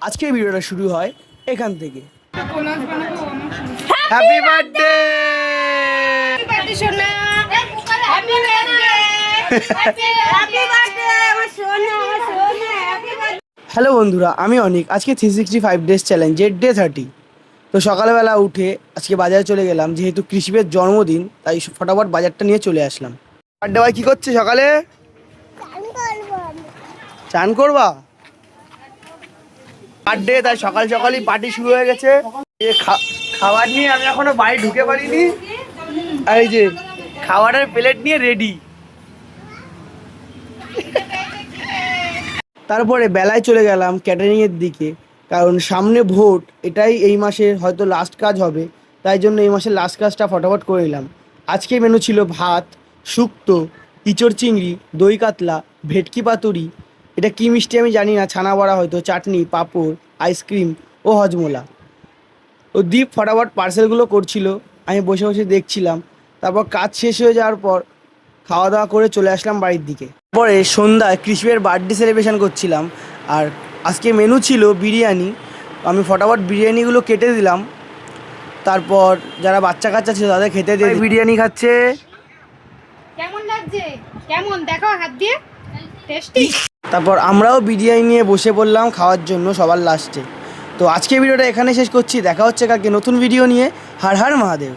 আজকের ভিডিওটা শুরু হয় এখান থেকে। হ্যাপি বার্থডে হ্যালো বন্ধুরা, আমি অনিক। আজকে 365 ডেজ চ্যালেঞ্জের ডে 30। তো সকালবেলা উঠে আজকে বাজারে চলে গেলাম, যেহেতু কৃষিবের জন্মদিন তাই ফটাফট বাজারটা নিয়ে চলে আসলাম। বার্থডে ভাই কী করছে সকালে? চান করবা? বার্থডে তাই সকাল সকালই পার্টি শুরু হয়ে গেছে। খাবার নিয়ে আমি এখনো বাড়ি ঢুকে পারিনি, আর এই যে খাবারের প্লেট নিয়ে রেডি। তারপরে বেলায় চলে গেলাম ক্যাটারিংয়ের দিকে, কারণ সামনে ভোট, এটাই এই মাসের হয়তো লাস্ট কাজ হবে, তাই জন্য এই মাসের লাস্ট কাজটা ফটাফট করে নিলাম। আজকের মেনু ছিল ভাত, শুক্তো, ইঁচড় চিংড়ি, দই কাতলা, ভেটকি পাতুরি, এটা কী মিষ্টি আমি জানি না, ছানা বড়া হয়তো, চাটনি, পাঁপড়, আইসক্রিম ও হজমোলা। ও দীপ ফটাফট পার্সেলগুলো করছিল, আমি বসে বসে দেখছিলাম। তারপর কাজ শেষ হয়ে যাওয়ার পর খাওয়া দাওয়া করে চলে আসলাম বাড়ির দিকে। পরে সন্ধ্যায় কৃষিবের বার্থডে সেলিব্রেশন করছিলাম, আর আজকে মেনু ছিল বিরিয়ানি। আমি ফটাফট বিরিয়ানিগুলো কেটে দিলাম, তারপর যারা বাচ্চা কাচ্চা ছিল তাদের খেতে দিয়ে বিরিয়ানি খাচ্ছে। কেমন লাগছে? কেমন দেখো হাত দিয়ে, টেস্টি। তারপর আমরাও বিরিয়ানি নিয়ে বসে পড়লাম খাওয়ার জন্য সবার লাস্টে। তো আজকে ভিডিওটা এখানে শেষ করছি, দেখা হচ্ছে কালকে নতুন ভিডিও নিয়ে। হর হর মহাদেব।